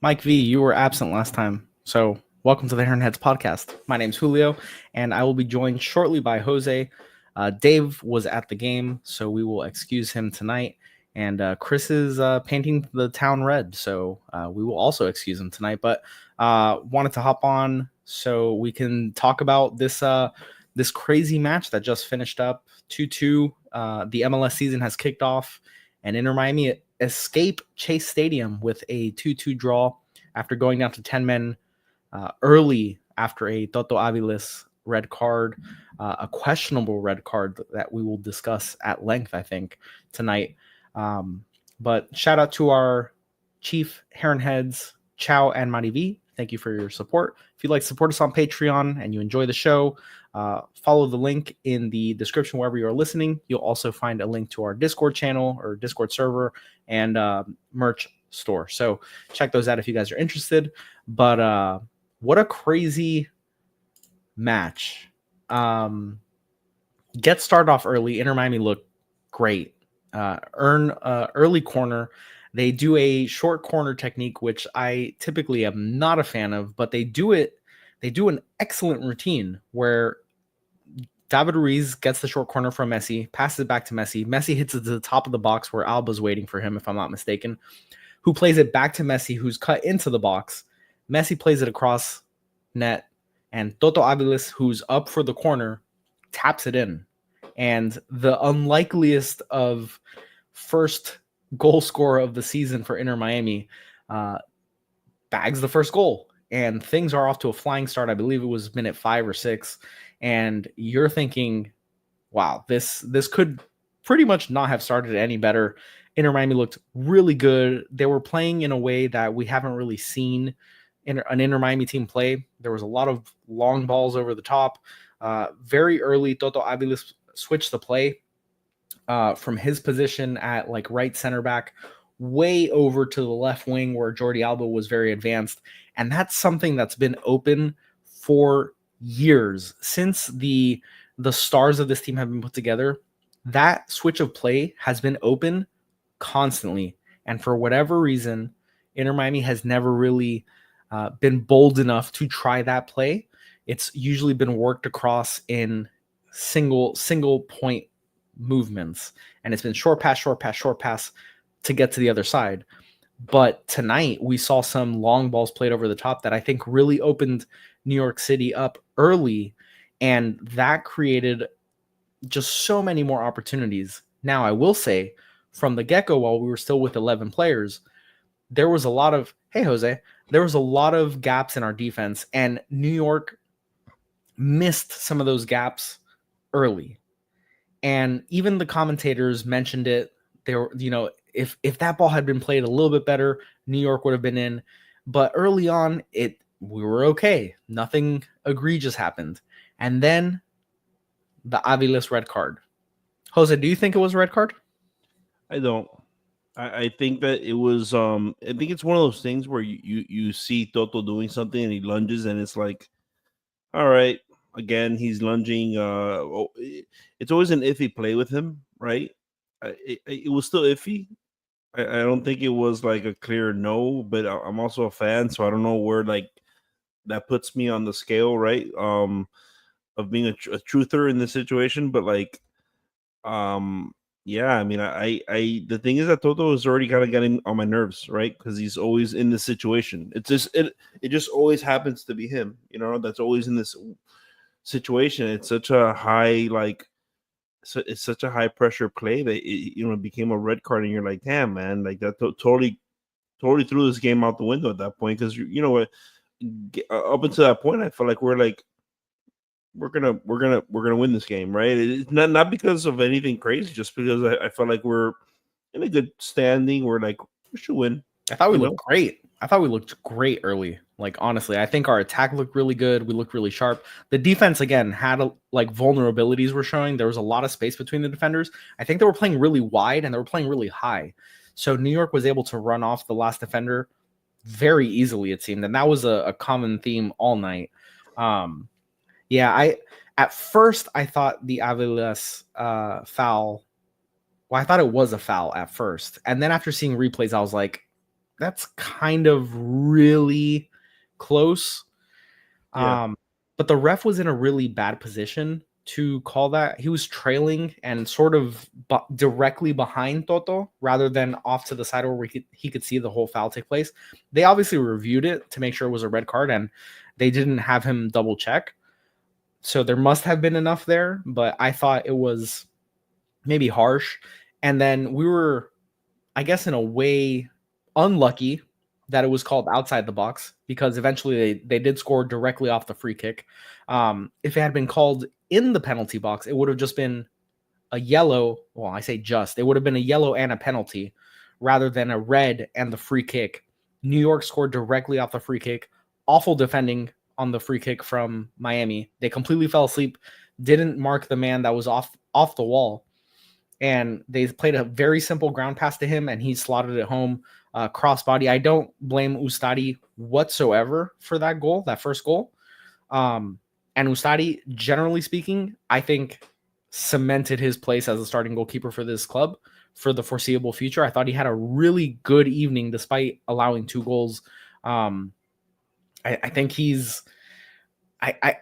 Mike V, you were absent last time, so welcome to the Heron Heads podcast. My name's Julio, and I will be joined shortly by Jose. Dave was at the game, so we will excuse him tonight. And Chris is painting the town red, so we will also excuse him tonight. But wanted to hop on so we can talk about this crazy match that just finished up 2-2. The MLS season has kicked off, and Inter Miami escape Chase Stadium with a 2-2 draw after going down to 10 men early after a Toto Aviles red card, a questionable red card that we will discuss at length, I think, tonight. But shout out to our chief Heron Heads, Chow and Marivi. Thank you for your support. If you'd like to support us on Patreon and you enjoy the show, follow the link in the description wherever you're listening. You'll also find a link to our Discord channel or Discord server and merch store. So check those out if you guys are interested. But what a crazy match. Get started off early. Inter Miami looked great. Earn early corner. They do a short corner technique, which I typically am not a fan of, but they do it. They do an excellent routine where David Ruiz gets the short corner from Messi, passes it back to Messi. Messi hits it to the top of the box where Alba's waiting for him, if I'm not mistaken, who plays it back to Messi, who's cut into the box. Messi plays it across net, and Toto Aviles, who's up for the corner, taps it in. And the unlikeliest of first goal scorer of the season for Inter Miami bags the first goal. And things are off to a flying start. I believe it was minute 5 or 6. And you're thinking, wow, this could pretty much not have started any better. Inter Miami looked really good. They were playing in a way that we haven't really seen an Inter Miami team play. There was a lot of long balls over the top. Very early, Toto Aviles switched the play from his position at like right center back way over to the left wing where Jordi Alba was very advanced. And that's something that's been open for years since the stars of this team have been put together. That switch of play has been open constantly. And for whatever reason, Inter Miami has never really been bold enough to try that play. It's usually been worked across in single point movements, and it's been short pass to get to the other side. But tonight we saw some long balls played over the top that I think really opened New York City up early, and that created just so many more opportunities. Now, I will say from the get-go, while we were still with 11 players, there was a lot of, hey, Jose, there was a lot of gaps in our defense, and New York missed some of those gaps early. And even the commentators mentioned it. They were, if that ball had been played a little bit better, New York would have been in. But early on, we were okay. Nothing egregious happened. And then the Aviles red card. Jose, do you think it was a red card? I don't. I think that it was. I think it's one of those things where you see Toto doing something and he lunges and it's like, all right, again he's lunging. It's always an iffy play with him, right? It was still iffy. I don't think it was like a clear no, but I'm also a fan, so I don't know where like that puts me on the scale, right? Of being a truther in this situation, but like, yeah, I mean, I the thing is that Toto is already kind of getting on my nerves, right? Because he's always in this situation. It's just it just always happens to be him, that's always in this situation. It's such a high it's such a high pressure play that it became a red card, and you're like, damn, man, like that totally threw this game out the window at that point. Because up until that point, I felt like we're gonna win this game, right? It's not because of anything crazy, just because I felt like we're in a good standing. We're like, we should win. I thought we looked great. I thought we looked great early. Like, honestly, I think our attack looked really good. We looked really sharp. The defense, again, had vulnerabilities were showing. There was a lot of space between the defenders. I think they were playing really wide and they were playing really high. So New York was able to run off the last defender very easily, it seemed. And that was a common theme all night. At first I thought the Aviles foul. Well, I thought it was a foul at first. And then after seeing replays, I was like, that's kind of really close. Yeah. But the ref was in a really bad position to call that. He was trailing and sort of directly behind Toto rather than off to the side where he could see the whole foul take place. They obviously reviewed it to make sure it was a red card, and they didn't have him double check. So there must have been enough there, but I thought it was maybe harsh. And then we were, I guess, in a way unlucky that it was called outside the box, because eventually they did score directly off the free kick. If it had been called in the penalty box, it would have just been a yellow. Well, I say just, it would have been a yellow and a penalty rather than a red and the free kick. New York scored directly off the free kick. Awful defending on the free kick from Miami. They completely fell asleep, didn't mark the man that was off the wall. And they played a very simple ground pass to him, and he slotted it home, crossbody. I don't blame Ustadi whatsoever for that goal, that first goal. And Ustadi, generally speaking, I think cemented his place as a starting goalkeeper for this club for the foreseeable future. I thought he had a really good evening despite allowing 2 goals. I think he's I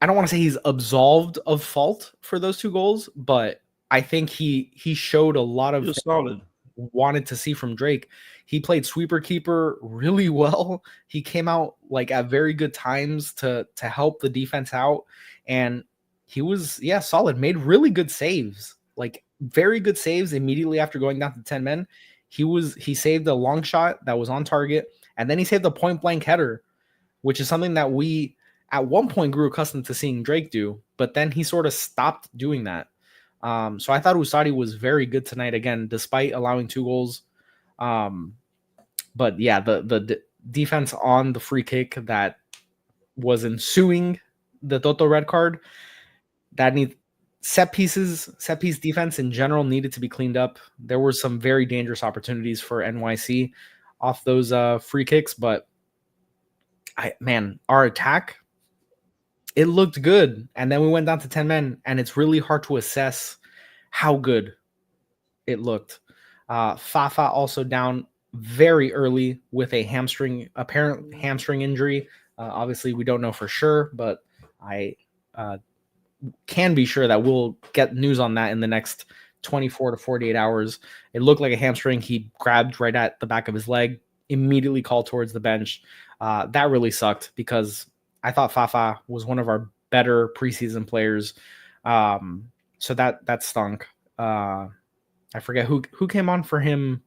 don't want to say he's absolved of fault for those 2 goals, but I think he showed a lot of solid. Wanted to see from Drake. He played sweeper keeper really well. He came out like at very good times to help the defense out, and he was solid. Made really good saves, like very good saves immediately after going down to 10 men. He saved a long shot that was on target, and then he saved a point blank header, which is something that we at one point grew accustomed to seeing Drake do, but then he sort of stopped doing that. So I thought Usadi was very good tonight again, despite allowing 2 goals. But yeah, the defense on the free kick that was ensuing the Toto red card, that set piece defense in general needed to be cleaned up. There were some very dangerous opportunities for NYC off those free kicks, but our attack, it looked good. And then we went down to 10 men, and it's really hard to assess how good it looked. Fafa also down very early with a apparent hamstring injury. Obviously, we don't know for sure, but I can be sure that we'll get news on that in the next 24 to 48 hours. It looked like a hamstring. He grabbed right at the back of his leg, immediately called towards the bench. That really sucked because I thought Fafa was one of our better preseason players. So that stunk. I forget who came on for him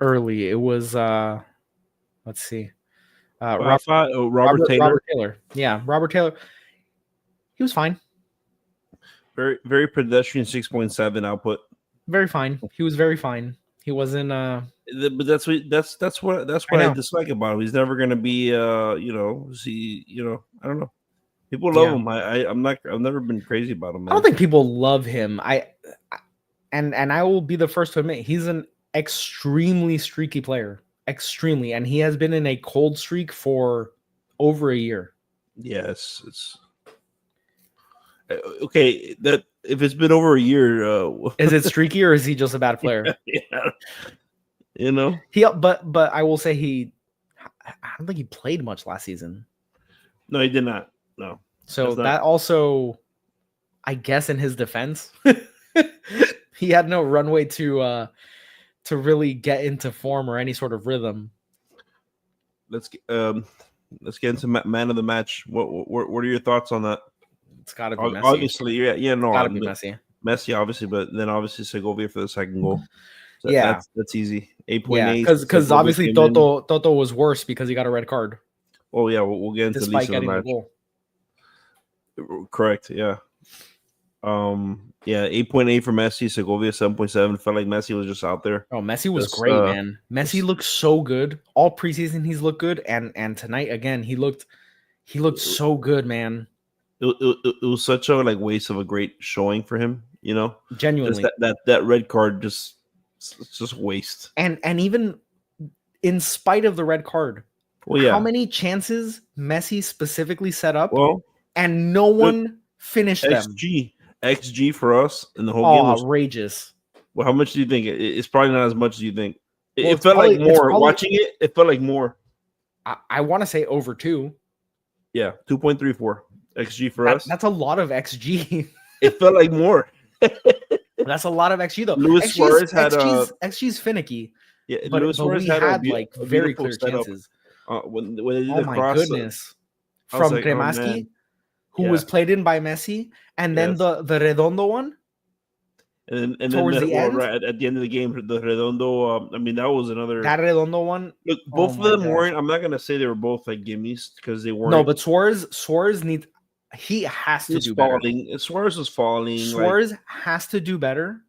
early. It was let's see. Robert Taylor. Robert Taylor. Yeah, Robert Taylor. He was fine. Very, very pedestrian 6.7 output. Very fine. He was very fine. He wasn't but that's what I dislike about him. He's never gonna be I don't know. People love him. I've never been crazy about him, man. I don't think people love him. And I will be the first to admit he's an extremely streaky player. Extremely. And he has been in a cold streak for over a year. Yes, it's okay. That if it's been over a year, is it streaky or is he just a bad player? Yeah. You know, but I will say I don't think he played much last season. No, he did not. No. So that also, I guess, in his defense, he had no runway to really get into form or any sort of rhythm. Let's get into man of the match. What are your thoughts on that? It's got to be Messi. Obviously, no, got to be Messi. Messi, obviously, but then obviously Segovia for the second goal. So yeah, that's easy. 8.8. Because obviously Toto was worse because he got a red card. Oh yeah, we'll get into despite getting the goal. Correct. Yeah. 8.8 for Messi. Segovia 7.7. Felt like Messi was just out there. Oh, Messi was great, man. Messi looked so good. All preseason he's looked good, and tonight again he looked so good, man. It was such a waste of a great showing for him, Genuinely. That red card just waste. And even in spite of the red card, how many chances Messi specifically set up? And no one finished them. XG for us in the whole game was outrageous. Well, how much do you think? It's probably not as much as you think. It, Well, it felt like more watching it. It felt like more. I want to say over 2. Yeah, 2.34 xG for us. That's a lot of XG. It felt like more. That's a lot of XG though. Luis Suarez had XG's finicky. yeah. But Luis Suarez we had had like a very beautiful clear setup. chances. When they did Oh the my cross, goodness. I was From like, oh, Kremaski, man. who Yeah. was played in by Messi, and then Yes. the Redondo one. And then towards the end? right at the end of the game, the Redondo. I mean, that was another. That Redondo one. Look, Oh both my of them gosh. weren't. I'm not gonna say they were both like gimmies because they weren't. No, but Suarez needs. He has to do better. Suarez was falling. Suarez has to do better.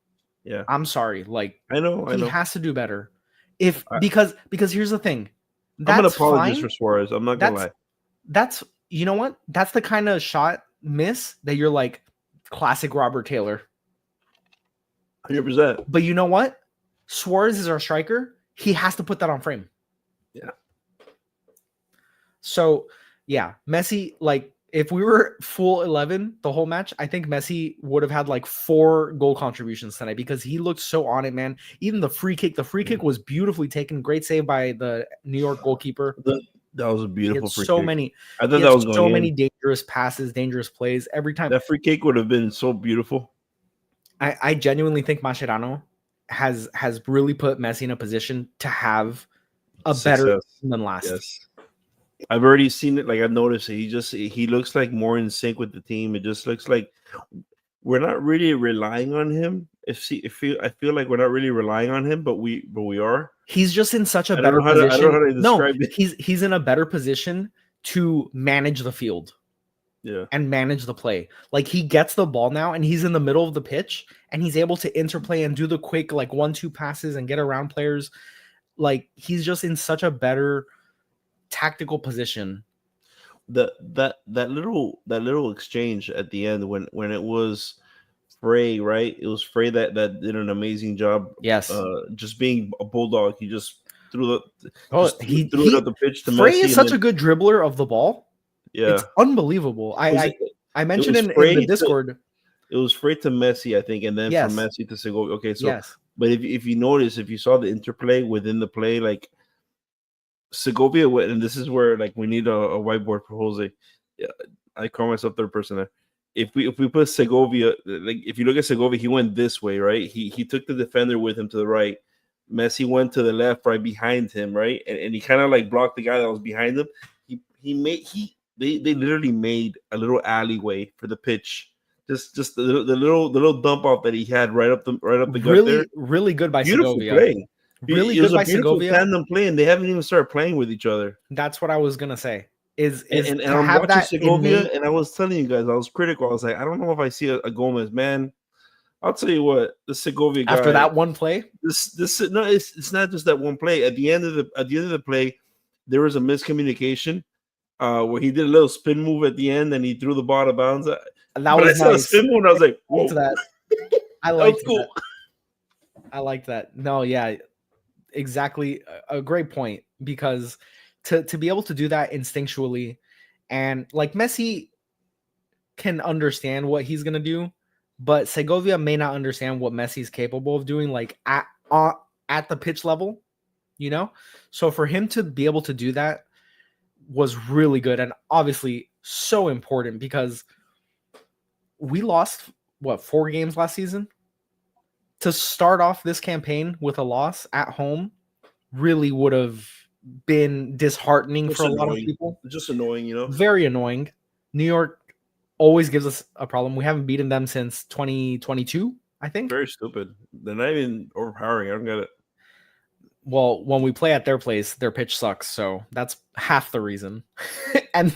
Yeah, I'm sorry. Like I know. he has to do better. Because here's the thing. I'm gonna apologize for Suarez. I'm not gonna lie. That's you know what? That's the kind of shot miss that you're like classic Robert Taylor. 100%. But you know what? Suarez is our striker. He has to put that on frame. Yeah. So yeah, Messi, like if we were full 11 the whole match, I think Messi would have had like 4 goal contributions tonight because he looked so on it, man. Even the free kick was beautifully taken. Great save by the New York goalkeeper. That was a beautiful free so kick. Many. I thought that was so many dangerous passes, dangerous plays every time. That free kick would have been so beautiful. I genuinely think Mascherano has really put Messi in a position to have a better than last. Yes. I've already seen it. Like I've noticed it. He looks like more in sync with the team. It just looks like we're not really relying on him. I feel like we're not really relying on him, but we are. He's just in such a better position. I don't know how to describe it. He's in a better position to manage the field. Yeah. And manage the play. Like he gets the ball now and he's in the middle of the pitch and he's able to interplay and do the quick like 1-2 passes and get around players. Like he's just in such a better tactical position. That little exchange at the end when it was Frey, right? It was Frey that did an amazing job. Yes. Just being a bulldog. He just threw it up the pitch to Frey Messi. Is such a good dribbler of the ball. Yeah, it's unbelievable. I mentioned in the Discord. It was Frey to Messi, I think, and then from Messi to Segovia. Okay, so but if you notice, if you saw the interplay within the play, like Segovia, and this is where like we need a whiteboard for Jose. Yeah, I call myself third person there. If we put Segovia, like if you look at Segovia, he went this way, right? He took the defender with him to the right. Messi went to the left, right behind him, right, and he kind of like blocked the guy that was behind him. They literally made a little alleyway for the pitch. Just the little dump off that he had right up the gut there. Really good by beautiful Segovia. Play. Really it was good by a beautiful Segovia. Tandem play, and they haven't even started playing with each other. That's what I was gonna say. And I'm watching Segovia, and I was telling you guys, I was critical. I was like, I don't know if I see a Gomez, man. I'll tell you what, the Segovia guy. After that one play, it's not just that one play. At the end of the play, there was a miscommunication. Where he did a little spin move at the end and he threw the ball out of bounds. That was nice. A spin move and I was like, whoa. That. I liked that. I liked that. No, yeah, exactly. A great point because to be able to do that instinctually and like Messi can understand what he's gonna do, but Segovia may not understand what Messi's capable of doing, like at the pitch level, you know. So for him to be able to do that was really good and obviously so important because we lost 4 games last season. To start off this campaign with a loss at home really would have been disheartening for a lot of people. Just annoying, you know. Very annoying. New York always gives us a problem. We haven't beaten them since 2022, I think. Very stupid. They're not even overpowering. I don't get it. Well, when we play at their place, their pitch sucks, so that's half the reason. and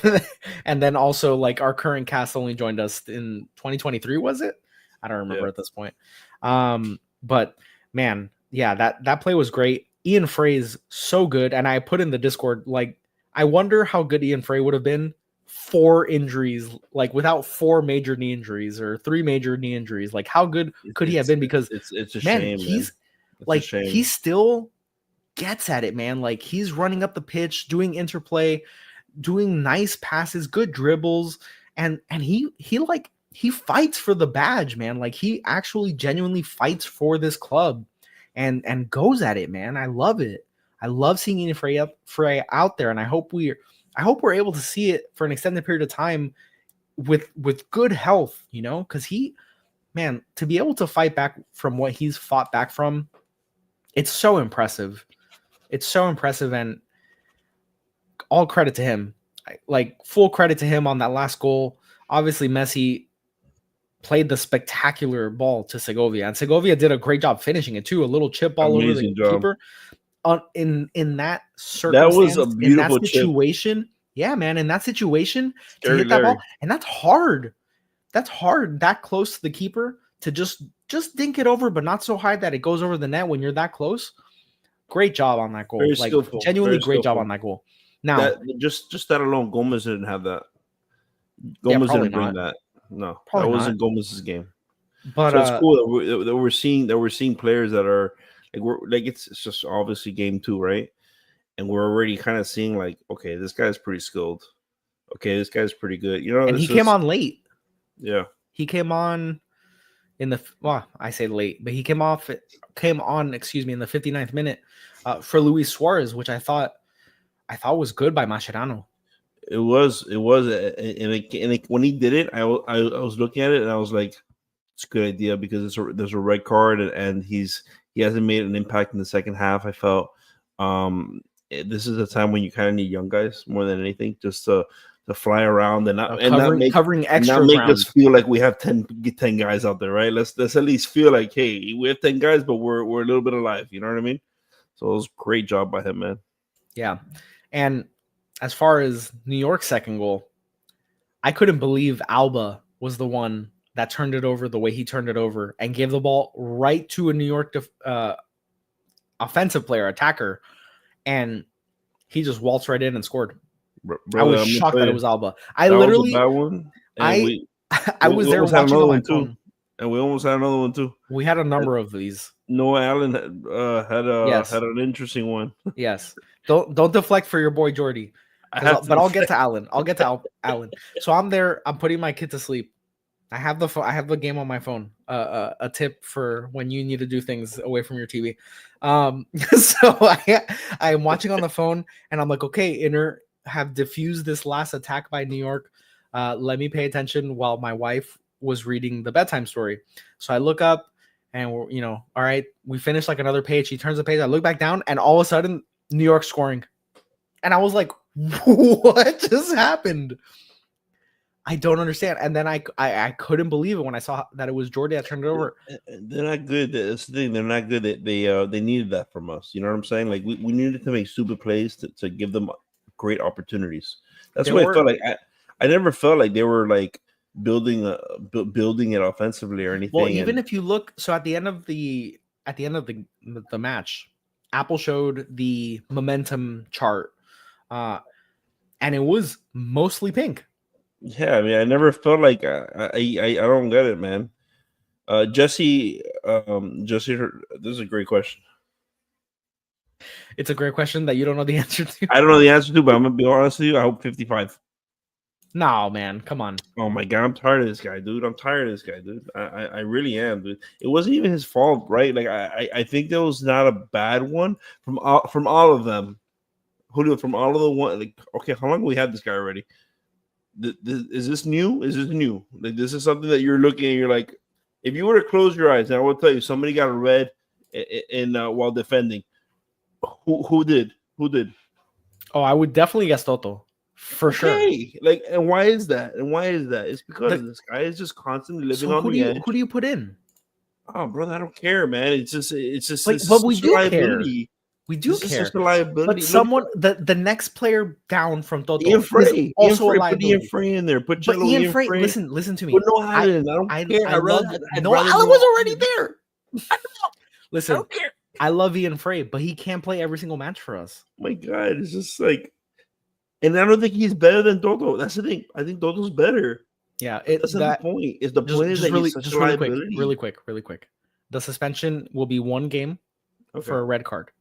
then also like our current cast only joined us in 2023, was it? I don't remember at this point. But man, yeah, that play was great. Ian Frey's so good, and I put in the Discord like I wonder how good Ian Frey would have been 4 injuries, like without 4 major knee injuries or 3 major knee injuries. Like how good could he have been? Because it's a shame. He's like he still gets at it, man. Like he's running up the pitch, doing interplay, doing nice passes, good dribbles, and he fights for the badge, man. Like he actually genuinely fights for this club. and goes at it, man. I love it. I love seeing Ian Frey out there, and I hope we're able to see it for an extended period of time with good health, because man, to be able to fight back from what he's fought back from, it's so impressive. It's so impressive, and all credit to him. Like, full credit to him on that last goal. Obviously, Messi played the spectacular ball to Segovia, and Segovia did a great job finishing it too. A little chip ball over the keeper. In that circumstance, that was a beautiful situation. Chip. Yeah, man, in that situation to hit that ball, and that's hard. That's hard. That close to the keeper to just dink it over, but not so high that it goes over the net when you're that close. Great job on that goal. Very skillful. Genuinely great job on that goal. Now, just that alone, Gomez didn't have that. Gomez didn't bring that. No, probably that wasn't Gomez's game. But so it's cool that we're seeing players that are it's just obviously game 2, right? And we're already kind of seeing like, okay, this guy's pretty skilled. Okay, this guy's pretty good. And he came on late. Yeah, he came on I say late, but he came on in the 59th minute for Luis Suarez, which I thought was good by Mascherano. It was, and when he did it, I was looking at it and I was like, it's a good idea because there's a red card and he hasn't made an impact in the second half. I felt this is a time when you kind of need young guys more than anything, just to fly around and not covering extra not make ground. Us feel like we have 10 guys out there, right? Let's at least feel like, hey, we have 10 guys, but we're a little bit alive. You know what I mean? So it was a great job by him, man. Yeah, and as far as New York's second goal, I couldn't believe Alba was the one that turned it over the way he turned it over and gave the ball right to a New York offensive player, attacker, and he just waltzed right in and scored. I was shocked that it was Alba. I literally, was a bad one. I was there watching on my phone. And we almost had another one too. We had a number of these. Noah Allen had an interesting one. Yes. Don't deflect for your boy Jordy. But I'll get to Allen. Allen. So I'm there. I'm putting my kid to sleep. I have the game on my phone. A tip for when you need to do things away from your TV. So I'm watching on the phone, and I'm like, okay, Inter have diffused this last attack by New York. Let me pay attention while my wife was reading the bedtime story. So I look up, and we're, all right, we finished like another page. She turns the page. I look back down, and all of a sudden, New York scoring. And I was like, what just happened? I don't understand. And then I couldn't believe it when I saw that it was Jordy that turned it over. They're not good. That's the thing. They're not good. They needed that from us. You know what I'm saying? Like we needed to make stupid plays to give them great opportunities. That's what I felt like. I never felt like they were like building it offensively or anything. Well, even if you look, so at the end of the match, Apple showed the momentum chart, and it was mostly pink. Yeah, I mean, I never felt like I don't get it, man. Jesse, this is a great question. It's a great question that you don't know the answer to. I don't know the answer to, but I'm gonna be honest with you. I hope 55. No, man, come on. Oh my god, I'm tired of this guy, dude. I really am, dude. It wasn't even his fault, right? Like I think that was not a bad one from all of them. From all of the one. Like, okay, how long have we had this guy already? Is this new? Is this new? Like, this is something that you're looking at. You're like, if you were to close your eyes, and I will tell you, somebody got a red in while defending. Who did? Oh, I would definitely guess Toto for sure. Like, and why is that? It's because this guy is just constantly living on the edge. Who do you put in? Oh, brother, I don't care, man. It's just. But we do care. We do this care. Is just a liability. But someone, the next player down from Toto Ian Frey, also a liability. Put Ian Frey in there. Put Ian Frey. Listen to me. But no Allen. I don't care. No Allen was already there. Listen, I don't care. I love Ian Frey, but he can't play every single match for us. Oh my God, it's just like, and I don't think he's better than Toto. That's the thing. I think Toto's better. Yeah, that's the point. Is the point is that he's such a liability. Really quick. The suspension will be one game for a red card.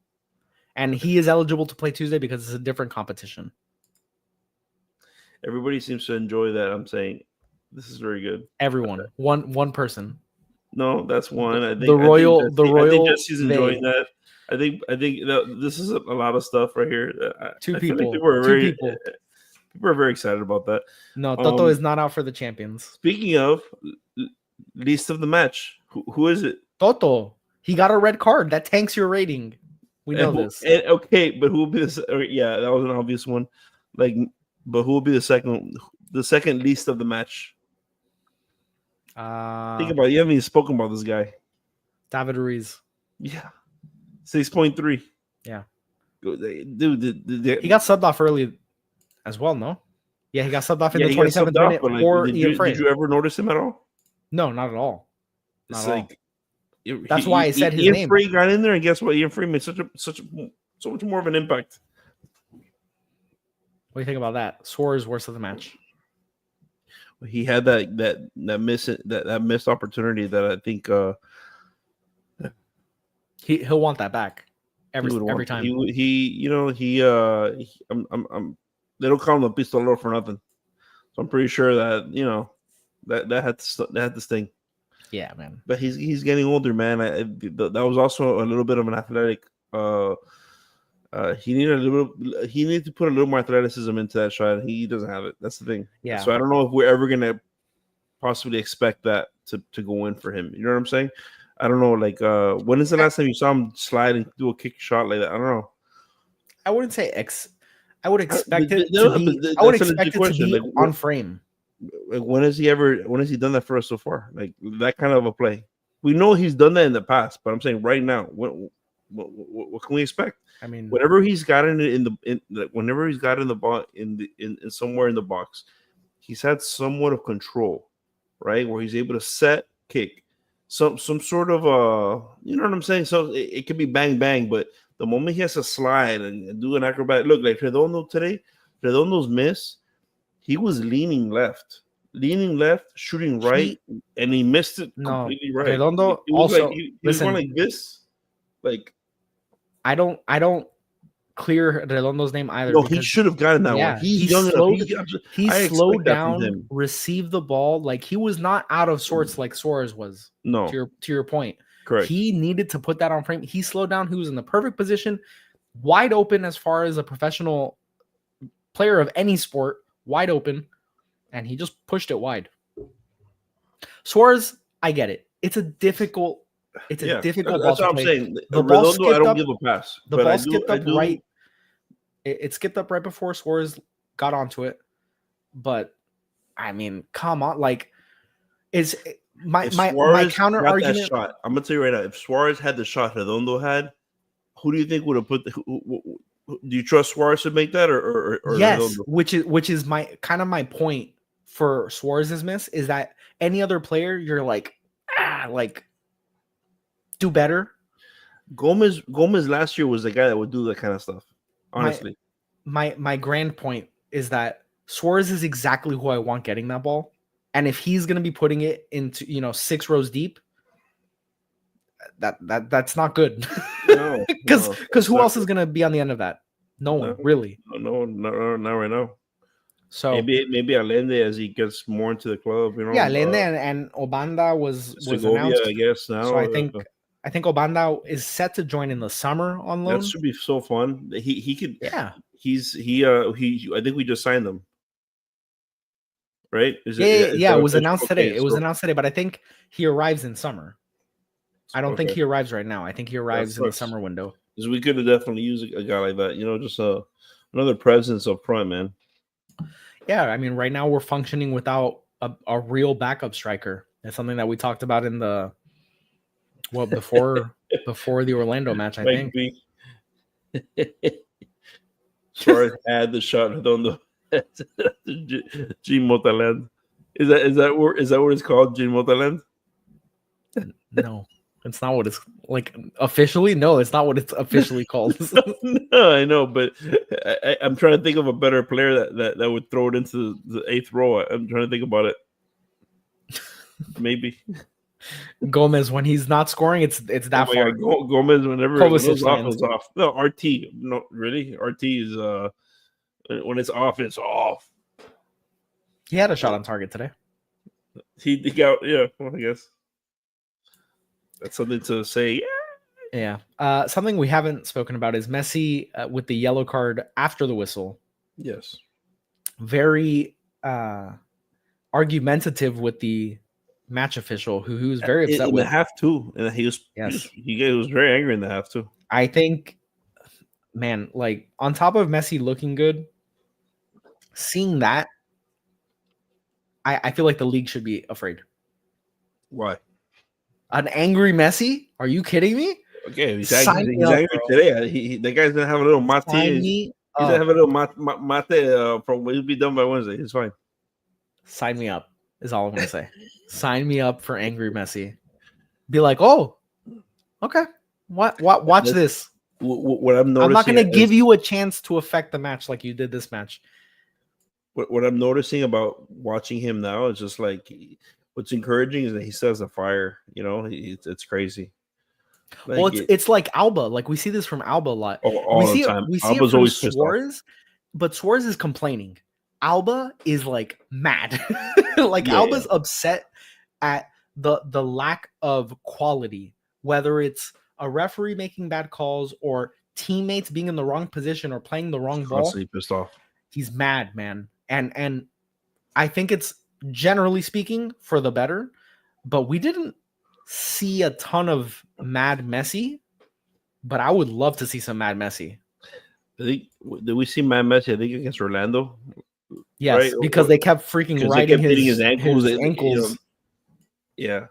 And he is eligible to play Tuesday because it's a different competition. Everybody seems to enjoy that. I'm saying this is very good. Everyone, one person. No, that's one. I The think royal Jesse's they. enjoying that. I think that this is a lot of stuff right here. Two I feel like people. people are very excited about that. No, Toto is not out for the champions. Speaking of least of the match, who is it? Toto. He got a red card. That tanks your rating. We know this. Okay, but who will be yeah, that was an obvious one. Like, but who will be the second least of the match? Think about it. You haven't even spoken about this guy. David Ruiz. Yeah. 6.3. Yeah. Dude, he got subbed off early as well, no? Yeah, he got subbed off in the 27th minute. Did you ever notice him at all? No, not at all. It's like that's why I said his Ian name. Frey got in there, and guess what? Ian Frey made so much more of an impact. What do you think about that? Suarez worst of the match. He had that missed opportunity that I think he'll want that back every time. They don't call him a pistolero for nothing. So I'm pretty sure that that had to sting. Yeah, man. But he's getting older, man. That was also a little bit of an athletic. He needed to put a little more athleticism into that shot. He doesn't have it. That's the thing. Yeah. So I don't know if we're ever gonna possibly expect that to go in for him. You know what I'm saying? I don't know. Like, when is the last time you saw him slide and do a kick shot like that? I don't know. I wouldn't say I would expect it to be. I would expect it to be on frame. Like, when has he done that for us so far? Like that kind of a play. We know he's done that in the past, but I'm saying right now, what can we expect? I mean, whenever he's gotten it whenever he's gotten the ball in somewhere in the box, he's had somewhat of control, right? Where he's able to set, kick, some sort of you know what I'm saying? So it could be bang bang, but the moment he has to slide and do an acrobat, look like Redondo's miss. He was leaning left, shooting right, and he missed it completely right. Redondo also he was going like this, like I don't clear Redondo's name either. No, he should have gotten that one. He's young enough. He slowed down, received the ball. Like he was not out of sorts like Suarez was. No, to your point, correct. He needed to put that on frame. He slowed down. He was in the perfect position, wide open as far as a professional player of any sport, wide open, and he just pushed it wide. Suarez, I get it. It's a difficult ball that's to play. That's what I'm saying. The ball skipped I don't up, give a pass. The ball skipped up right. It skipped up right before Suarez got onto it. But I mean, come on, like my counter argument. Shot, I'm gonna tell you right now, if Suarez had the shot Redondo had, who do you think would have put? Do you trust Suarez to make that, or yes? Redondo? Which is my point for Suarez's miss is that any other player you're like do better. Gomez last year was the guy that would do that kind of stuff. Honestly, my grand point is that Suarez is exactly who I want getting that ball, and if he's going to be putting it into 6 rows deep, that's not good. No, because who else is going to be on the end of that? No one, really. No, not right now. So maybe Allende as he gets more into the club. Yeah, Allende and Obanda was Segovia, announced. I guess now. So I think Obanda is set to join in the summer on loan. That should be so fun. He could. Yeah. I think we just signed them. Right? It was announced today. It was announced today, but I think he arrives in summer. I don't think he arrives right now. I think he arrives in the summer window. Because we could have definitely used a guy like that. Just another presence up front, man. Yeah, I mean, right now we're functioning without a real backup striker. That's something that we talked about in the before the Orlando match. I think. Suarez had the shot on the G Motaland. Is that what it's called? G Motaland? No, it's not what it's like officially. No, it's not what it's officially called. No, I know, but I'm trying to think of a better player that would throw it into the 8th row. I'm trying to think about it. Maybe Gomez when he's not scoring, it's that far. Gomez whenever it's off. No, RT. No, really, RT is when it's off, it's off. He had a shot on target today. He got well, I guess. That's something to say. Yeah. Something we haven't spoken about is Messi with the yellow card after the whistle. Yes. Very argumentative with the match official, who was very upset in with the half too, and he was very angry in the half too. I think, man, like on top of Messi looking good, seeing that, I feel like the league should be afraid. Why? An angry Messi? Are you kidding me? Okay, he's angry today. That guy's gonna have a little mate. He's gonna have a little mate from will be done by Wednesday. It's fine. Sign me up is all I'm gonna say. Sign me up for angry Messi. Be like, oh, okay. Watch this. What I'm noticing, I'm not gonna give you a chance to affect the match like you did this match. What I'm noticing about watching him now is just like what's encouraging is that he still has a fire. You know, it's crazy. Like, well, it's like Alba. Like we see this from Alba a lot. All the time. We see Alba's it from always Suarez, but Suarez is complaining. Alba is like mad. Like Alba's upset at the lack of quality, whether it's a referee making bad calls or teammates being in the wrong position or playing the wrong ball. Constantly pissed off. He's mad, man. And I think it's generally speaking for the better, but we didn't see a ton of mad Messi, but I would love to see some mad Messi. Did we see mad Messi? I think against Orlando. Yes, right? Because they kept freaking riding his ankles. Yeah,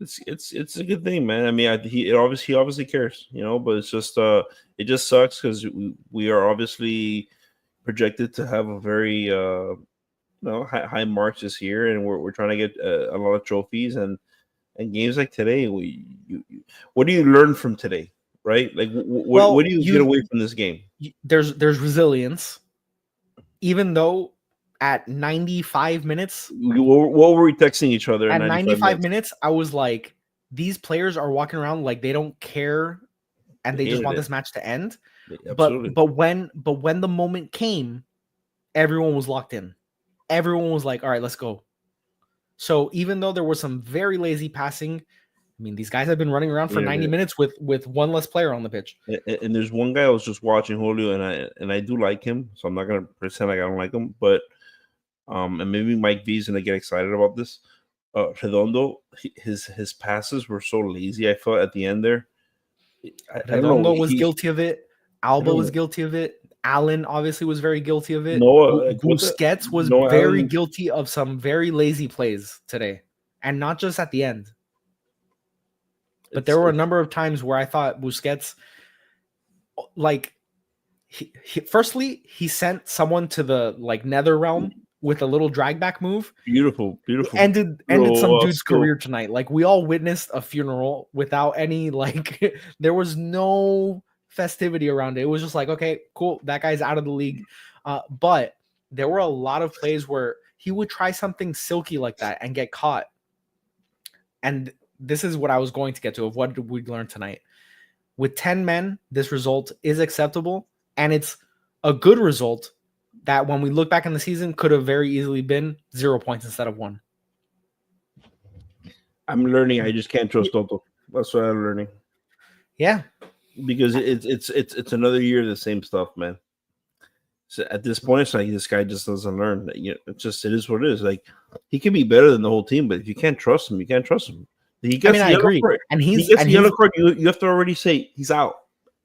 it's a good thing, man. I mean, he obviously cares, you know, but it's just it just sucks because we are obviously projected to have a very high marks this year, and we're trying to get a lot of trophies and games like today. What do you learn from today, right? Like, what do you get away from this game? There's resilience, even though at 95 minutes, what were we texting each other at 95 minutes? I was like, these players are walking around like they don't care, and they just want this match to end. Absolutely. But when the moment came, everyone was locked in. Everyone was like, all right, let's go. So even though there was some very lazy passing, I mean, these guys have been running around for 90 minutes with one less player on the pitch. And there's one guy I was just watching, Julio, and I do like him, so I'm not gonna pretend like I don't like him, but and maybe Mike V is gonna get excited about this. Redondo, his passes were so lazy. I felt at the end there. Redondo was guilty of it. Alba was guilty of it. Allen obviously was very guilty of it. Busquets was very guilty of some very lazy plays today, and not just at the end. But there were a number of times where I thought Busquets, like, firstly, he sent someone to the nether realm with a little drag back move. Beautiful. Ended some dude's career tonight. Like, we all witnessed a funeral without any, there was no festivity around it. It was just like, okay, cool, that guy's out of the league. But there were a lot of plays where he would try something silky like that and get caught. And this is what I was going to get to, of what did we learn tonight. With 10 men, this result is acceptable, and it's a good result that when we look back in the season could have very easily been 0 points instead of 1. I'm learning. I just can't trust Toto. That's what I'm learning. Yeah. Because it's another year of the same stuff, man. So at this point, it's like this guy just doesn't learn. You know, it is what it is. Like, he can be better than the whole team, but if you can't trust him, you can't trust him. I agree. Card. And he gets the yellow card. You have to already say he's out.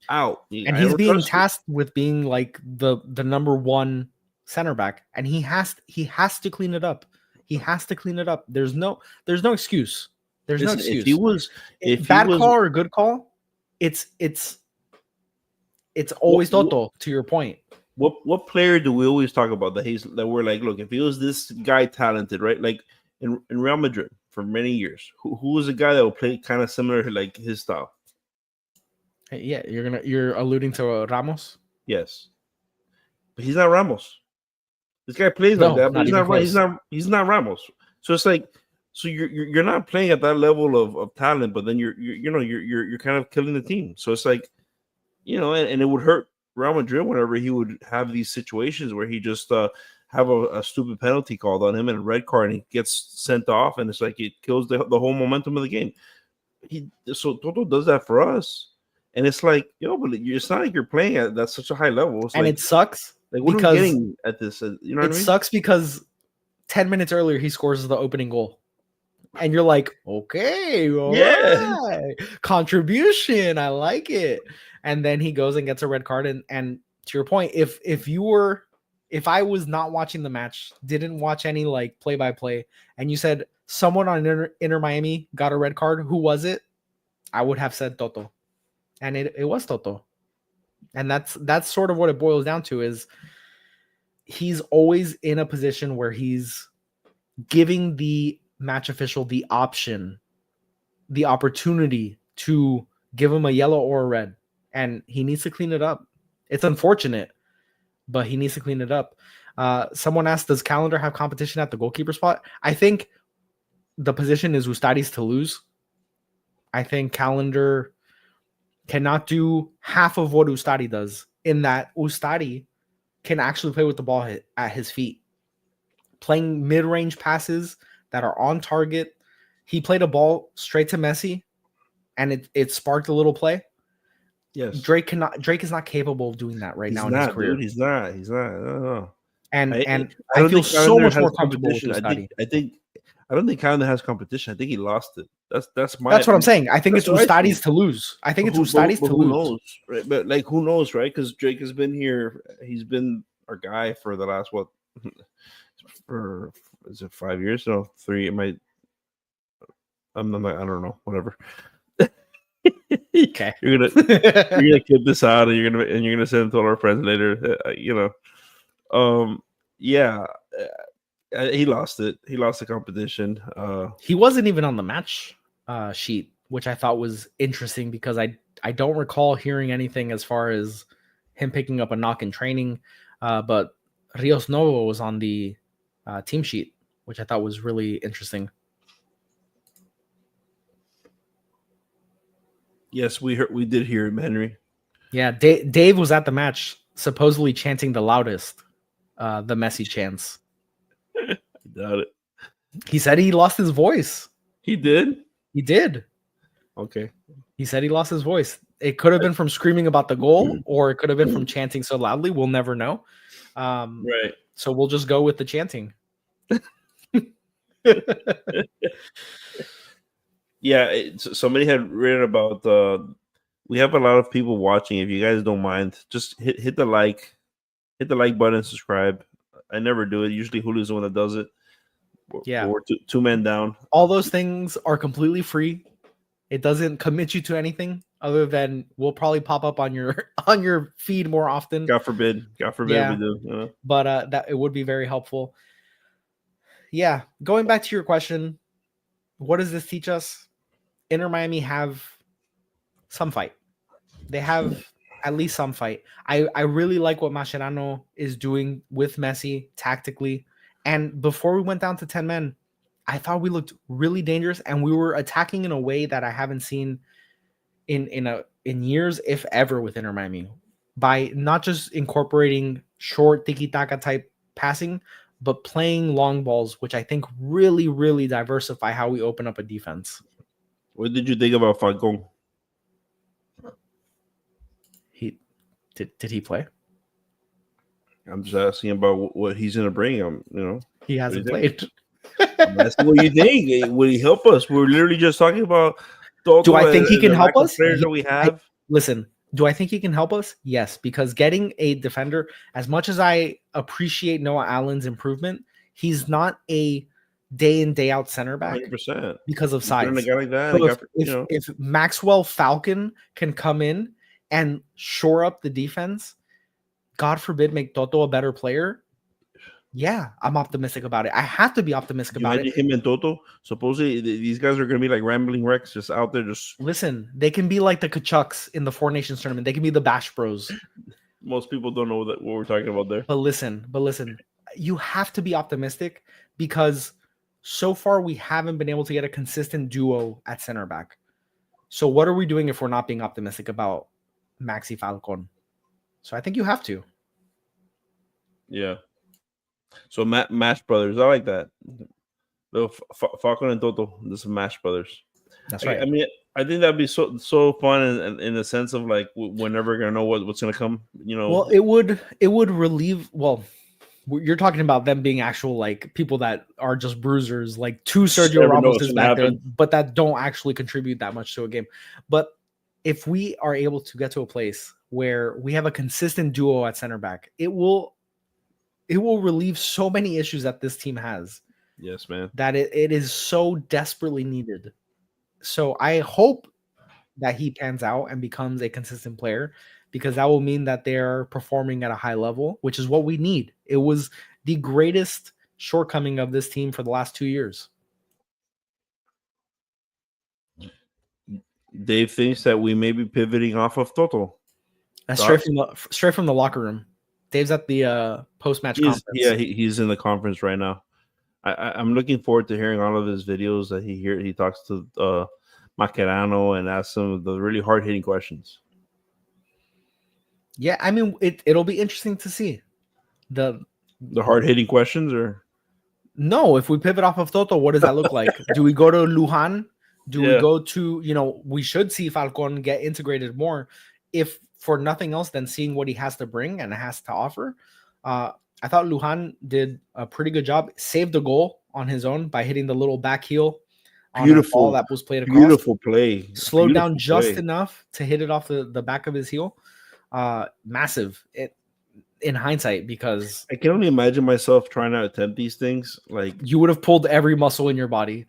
And he's being tasked with being like the number one center back, and he has to clean it up. He has to clean it up. There's no excuse. There's no excuse. If bad call or a good call, it's always Toto. To your point. What player do we always talk about that we're like, look, if he was this guy talented, right? Like in Real Madrid for many years, who was a guy that would play kind of similar to like his style? Yeah, you're alluding to Ramos? Yes. But he's not Ramos. This guy plays like that, but he's not Ramos. So it's like, so you're not playing at that level of talent, but then you're kind of killing the team. So it's like, and it would hurt Real Madrid whenever he would have these situations where he just have a stupid penalty called on him and a red card, and he gets sent off, and it's like it kills the whole momentum of the game. So Toto does that for us, and it's like, but it's not like you're playing at such a high level. It's and like, it sucks what are we getting at this? You know what I mean? It sucks because 10 minutes earlier he scores the opening goal. And you're like, okay, all right. Contribution, I like it. And then he goes and gets a red card. And to your point, if I was not watching the match, didn't watch any like play-by-play, and you said someone on Inter Miami got a red card, who was it? I would have said Toto. And it was Toto. And that's sort of what it boils down to, is he's always in a position where he's giving the match official the opportunity to give him a yellow or a red, and he needs to clean it up. It's unfortunate, but he needs to clean it up. Someone asked, does Calendar have competition at the goalkeeper spot? I think the position is Ustadi's to lose. I think Calendar cannot do half of what Ustadi does, in that Ustadi can actually play with the ball at his feet, playing mid-range passes that are on target. He played a ball straight to Messi, and it sparked a little play. Yes, Drake is not capable of doing that now in his career. Dude, he's not. No. And I feel so much more comfortable with Ustadi. I don't think Calendar has competition. I think he lost it. That's what I'm saying. I think it's Ustadi's to lose. I think it's Ustadi's to lose. Who knows, right? But like, who knows, right? Because Drake has been here. He's been our guy for the last for is it 5 years? No, 3. It might. I don't know. Whatever. Okay, you're gonna clip this out, and you're gonna send it to all our friends later. He lost it. He lost the competition. He wasn't even on the match sheet, which I thought was interesting, because I don't recall hearing anything as far as him picking up a knock in training. But Rios Novo was on the team sheet, which I thought was really interesting. Yes, we did hear him, Henry. Yeah, Dave was at the match, supposedly chanting the loudest, the Messi chants. I doubt it. He said he lost his voice. He did? He did. Okay. He said he lost his voice. It could have been from screaming about the goal, or it could have been from chanting so loudly. We'll never know. Right. So we'll just go with the chanting. Yeah, somebody had written about we have a lot of people watching. If you guys don't mind, just hit the like button and subscribe. I never do it. Usually Julio's the one that does it. Yeah. Or two men down. All those things are completely free. It doesn't commit you to anything other than we'll probably pop up on your feed more often. God forbid we do. But that it would be very helpful. Yeah. Going back to your question, what does this teach us? Inter Miami have some fight. They have at least some fight. I really like what Mascherano is doing with Messi tactically. And before we went down to 10 men, I thought we looked really dangerous, and we were attacking in a way that I haven't seen in years, if ever, with Inter Miami, by not just incorporating short tiki-taka type passing, but playing long balls, which I think really, really diversify how we open up a defense. What did you think about Falcon? Did he play? I'm just asking about what he's going to bring him. He hasn't played. That's what you think. Will he help us? We're literally just talking about. Do I think he can help us? Players that we have. Listen, do I think he can help us? Yes, because getting a defender, as much as I appreciate Noah Allen's improvement, he's not a day in, day out center back 100%. because of size. A guy like that, if Maxwell Falcon can come in and shore up the defense, God forbid make Toto a better player, yeah, I'm optimistic about it. I have to be optimistic about it. Him and Toto, supposedly these guys are going to be like rambling wrecks, just out there. Just listen, they can be like the Kachucks in the Four Nations tournament. They can be the Bash Bros. Most people don't know what we're talking about there. But listen, you have to be optimistic, because so far we haven't been able to get a consistent duo at center back. So what are we doing if we're not being optimistic about Maxi Falcon? So I think you have to. Yeah. So Mash Brothers, I like that. The Falcon and Toto, this is Mash Brothers. That's I right. mean, I think that'd be so fun in the sense of like we're never gonna know what's gonna come. You know, Well, it would relieve. Well, you're talking about them being actual like people that are just bruisers, like two just Sergio never know Ramos what's is gonna back there, happen. but that don't actually contribute that much to a game. But if we are able to get to a place where we have a consistent duo at center back, it will relieve so many issues that this team has Yes, man. that it is so desperately needed. So I hope that he pans out and becomes a consistent player, because that will mean that they're performing at a high level, which is what we need. It was the greatest shortcoming of this team for the last 2 years. Dave thinks that we may be pivoting off of Toto. That's Thoughts? straight from the locker room. Dave's at the post-match conference. He's in the conference right now. I'm looking forward to hearing all of his videos that he talks to Macerano and asks him the really hard hitting questions. Yeah, I mean it'll be interesting to see the hard hitting questions. Or no, if we pivot off of Toto, what does that look like? Do we go to Lujan? Do we go to, we should see Falcon get integrated more, if for nothing else than seeing what he has to bring and has to offer. I thought Lujan did a pretty good job, saved a goal on his own by hitting the little back heel on a ball that was played across. Beautiful play. Slowed down just enough to hit it off the back of his heel. Massive in hindsight, because I can only imagine myself trying to attempt these things. Like, you would have pulled every muscle in your body.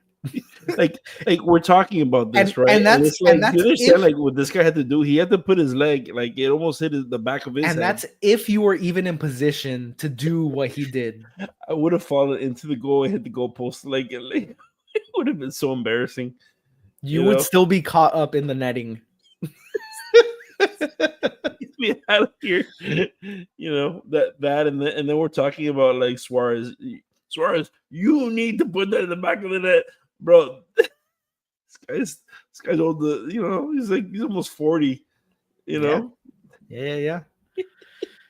like we're talking about this, right? And that's like, and you understand like what this guy had to do. He had to put his leg, like it almost hit the back of his head. And that's if you were even in position to do what he did. I would have fallen into the goal and hit the goal post. Like it would have been so embarrassing. You would still be caught up in the netting. Get me out of here. That and then we're talking about like Suarez, you need to put that in the back of the net. Bro, this guy's old. He's almost 40. Yeah.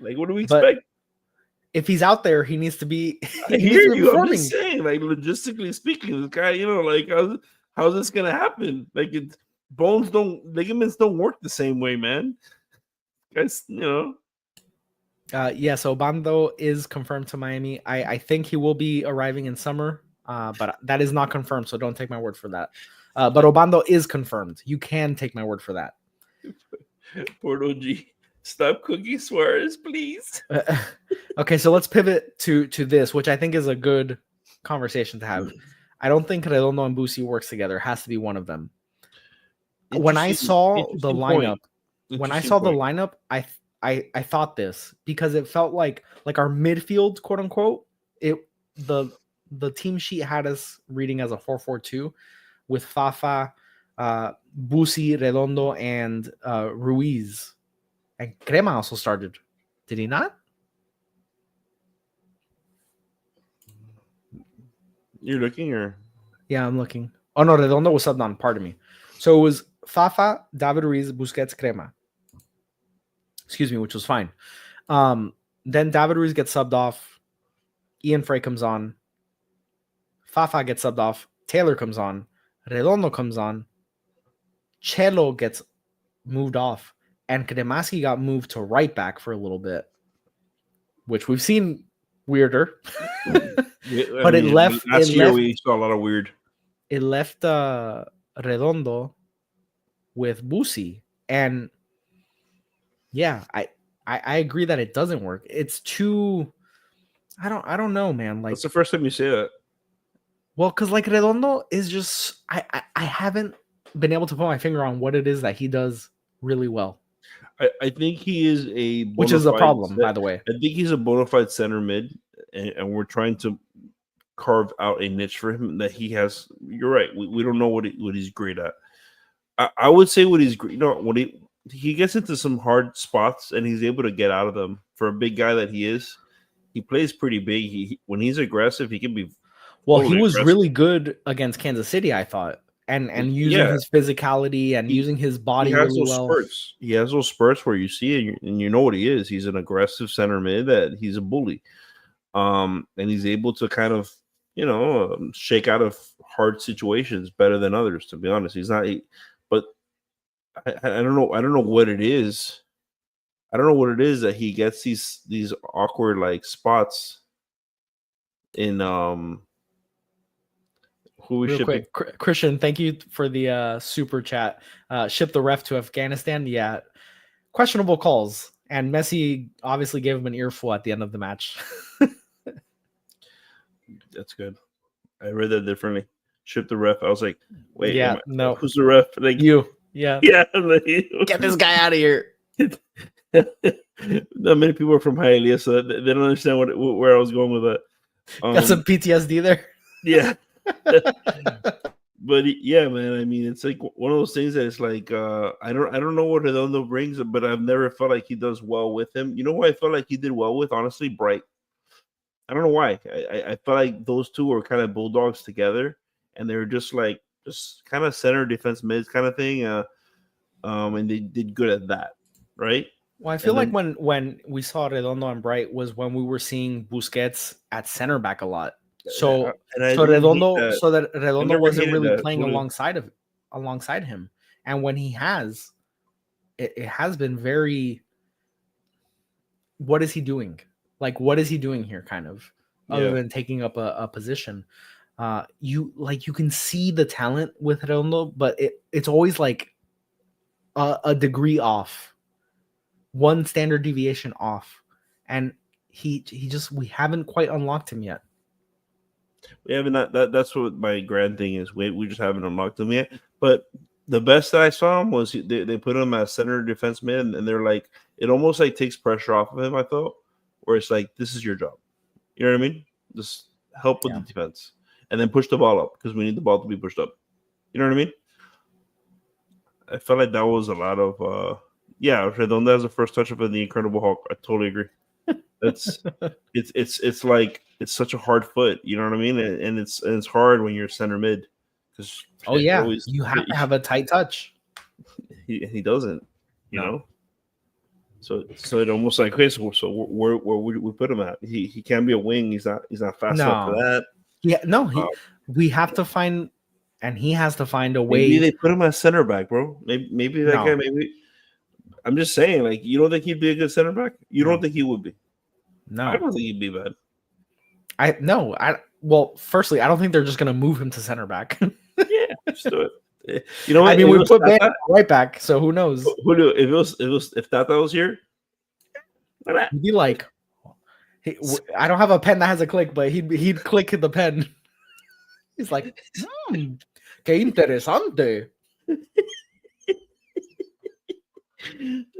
Like, what do we expect? If he's out there, he needs to be. I hear you. I'm just saying, like, logistically speaking, this guy, like, how's this gonna happen? Like, ligaments don't work the same way, man. Guys, So Bando is confirmed to Miami. I think he will be arriving in summer. But that is not confirmed, so don't take my word for that. But Obando is confirmed. You can take my word for that. Poor OG. Stop cooking Suarez, please. Okay, so let's pivot to this, which I think is a good conversation to have. I don't think Redondo and Busi works together. It has to be one of them. When I saw the lineup, I thought this, because it felt like our midfield, quote unquote, the team sheet had us reading as a 4-4-2 with Fafa, Busi, Redondo, and Ruiz. And Crema also started. Did he not? You're looking, or? Yeah, I'm looking. Oh, no, Redondo was subbed on. Pardon me. So it was Fafa, David Ruiz, Busquets, Crema. Excuse me, which was fine. Then David Ruiz gets subbed off. Ian Frey comes on. Fafa gets subbed off. Taylor comes on. Redondo comes on. Chelo gets moved off. And Kremaski got moved to right back for a little bit, which we've seen weirder. But it left. Last year we saw a lot of weird. It left Redondo with Busi. And yeah, I agree that it doesn't work. It's too. I don't know, man. Like, that's the first time you say that. Well, because like Redondo is just I haven't been able to put my finger on what it is that he does really well. I think he is which is a problem, by the way. I think he's a bona fide center mid, and we're trying to carve out a niche for him that he has. You're right. We don't know what he's great at. I would say what he's great. What he gets into some hard spots and he's able to get out of them. For a big guy that he is, he plays pretty big. When he's aggressive, he can be. Well, he was really good against Kansas City, I thought, and using his physicality and using his body really well. Spurts. He has those spurts where you see it and you know what he is. He's an aggressive center mid that he's a bully. And he's able to kind of, shake out of hard situations better than others. To be honest, he's not. But I don't know. I don't know what it is. I don't know what it is that he gets these awkward like spots in who we Real shipping. quick, Christian, thank you for the super chat. Ship the ref to Afghanistan. Yeah, questionable calls, and Messi obviously gave him an earful at the end of the match. That's good. I read that differently. Ship the ref. I was like, wait, yeah, no, who's the ref? Like you, yeah, yeah. get this guy out of here. Not many people are from Hialeah, so they don't understand where I was going with that. Got some PTSD there. Yeah. But yeah, man. I mean, it's like one of those things that it's like I don't know what Redondo brings, but I've never felt like he does well with him. You know who I felt like he did well with? Honestly, Bright. I don't know why. I felt like those two were kind of bulldogs together, and they were just kind of center defense mids kind of thing. And they did good at that, right? Well, I feel like when we saw Redondo and Bright was when we were seeing Busquets at center back a lot. So Redondo wasn't really playing alongside him, and when he has, it has been very. What is he doing? Like, what is he doing here? Kind of, other than taking up a position. You can see the talent with Redondo, but it's always like a degree off, one standard deviation off, and we haven't quite unlocked him yet. We haven't. That's what my grand thing is. We just haven't unlocked him yet. But the best that I saw him was they put him as center defense mid, and they're like, it almost like takes pressure off of him. I felt, where it's like, this is your job. You know what I mean? Just help with the defense, and then push the ball up because we need the ball to be pushed up. You know what I mean? I felt like that was a lot of Redondo has the first touch of the Incredible Hulk. I totally agree. It's like it's such a hard foot, you know what I mean? And it's hard when you're center mid because you have to have a tight touch. He doesn't, you know. So it almost like, okay, so where would we put him at? He can't be a wing. He's not fast enough for that. Yeah, no. We have to find, and he has to find a way. Maybe they put him as center back, bro. Maybe that guy. Maybe I'm just saying, like, you don't think he'd be a good center back? You don't think he would be? No, I don't think he'd be bad. Well, firstly, I don't think they're just gonna move him to center back. Yeah, just do it. You know what? I mean, we put Ben right back, so who knows? If Tata was here, he'd be like, I don't have a pen that has a click, but he'd click the pen. He's like, qué interesante.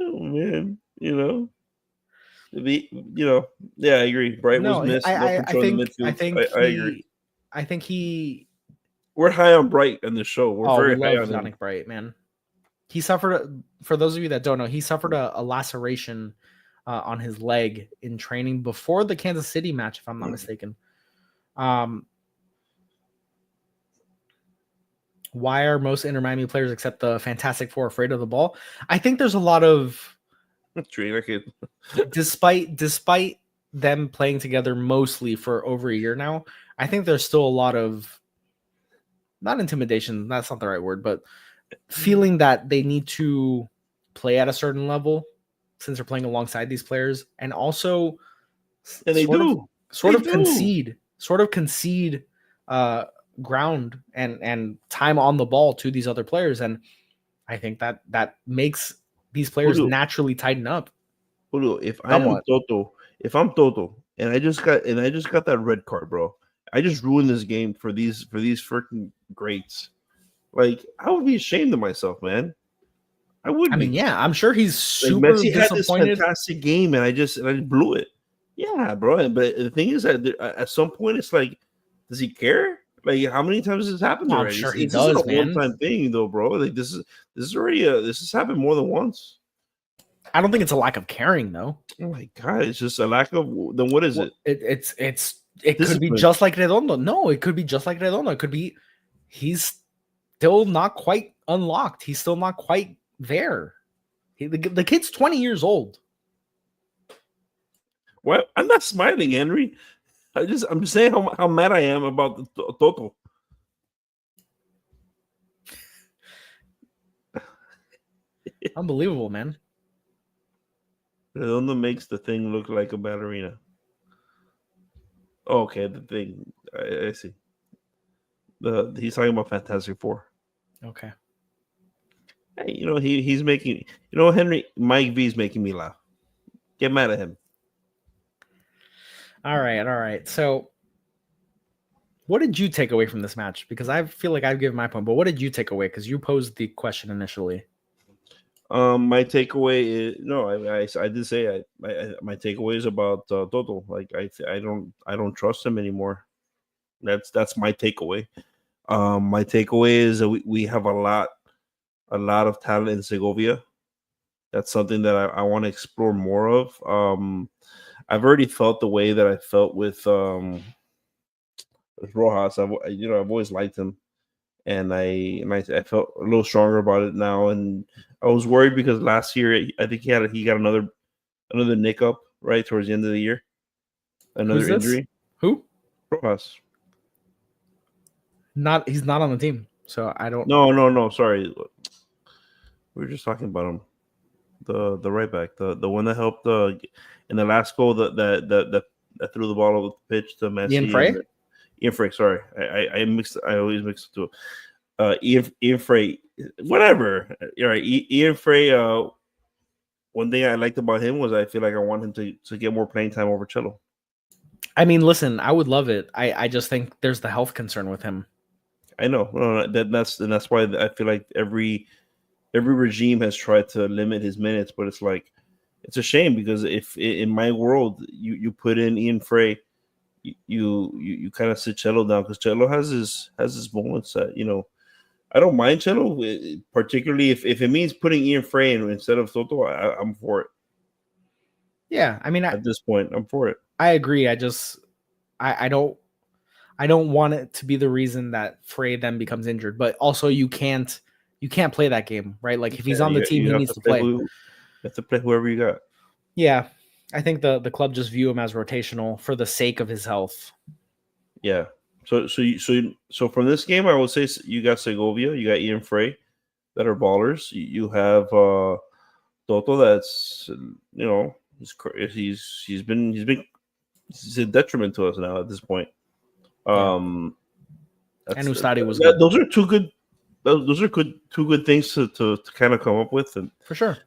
Oh man, I agree. Bright was missed. I agree. I think we're high on Bright in the show. We're very high on Yannick Bright, man. He suffered. For those of you that don't know, he suffered a laceration on his leg in training before the Kansas City match, if I'm not mistaken. Why are most Inter Miami players except the Fantastic Four afraid of the ball? I think there's a lot of despite them playing together mostly for over a year now, I think there's still a lot of not intimidation, that's not the right word, but feeling that they need to play at a certain level since they're playing alongside these players, and also sort of concede ground and time on the ball to these other players, and I think that makes these players naturally tighten up. If I'm Toto, and I just got that red card, bro, I just ruined this game for these freaking greats. Like, I would be ashamed of myself, man. I would. I mean, yeah, I'm sure he's super Messi disappointed. Had this fantastic game, and I just blew it. Yeah, bro. But the thing is that at some point, it's like, does he care? Like, how many times has this happened already? I'm sure he does, man. This isn't a one-time thing, though, bro. Like, this has happened more than once. I don't think it's a lack of caring, though. Oh my god, it's just a lack of. Then what is it? It could be just like Redondo. No, it could be just like Redondo. It could be he's still not quite unlocked. He's still not quite there. The kid's 20 years old. Well, I'm not smiling, Henry. I'm just saying how mad I am about the Toto. Unbelievable, man. Redondo makes the thing look like a ballerina. Oh, okay, the thing. I see. He's talking about Fantastic Four. Okay. Hey, he's making. Henry Mike V's making me laugh. Get mad at him. All right. So, what did you take away from this match? Because I feel like I've given my point, but what did you take away? Because you posed the question initially. My takeaway is no. I did say my takeaway is about Toto. Like I don't trust him anymore. That's my takeaway. My takeaway is that we have a lot of talent in Segovia. That's something that I want to explore more of. I've already felt the way that I felt with Rojas. I've always liked him, and I felt a little stronger about it now. And I was worried because last year I think he got another nick up right towards the end of the year, another injury. Who? Rojas. He's not on the team, so I don't. No. Sorry, we were just talking about him. The right back, the one that helped in the last goal that threw the ball over the pitch to Messi. Ian Frey. Sorry, I always mix the two. Ian Frey, whatever. You're right. Ian Frey. One thing I liked about him was I feel like I want him to get more playing time over Cello. I mean, listen, I would love it. I just think there's the health concern with him. I know. No, that's why I feel like every regime has tried to limit his minutes, but it's like it's a shame because if in my world you put in Ian Frey, you kind of sit Cello down because Cello has his moments that I don't mind Cello, particularly if it means putting Ian Frey in instead of Toto. I'm for it. Yeah, I mean, at this point, I'm for it. I agree. I don't want it to be the reason that Frey then becomes injured, but also you can't play that game, right? Like if he's on the team, he needs to play. You have to play whoever you got. Yeah, I think the club just view him as rotational for the sake of his health. Yeah. So from this game, I would say you got Segovia, you got Ian Frey, that are ballers. You have Toto, that's he's a detriment to us now at this point. And Ustadi was good. Those are two good. Those are two good things to kind of come up with, and for sure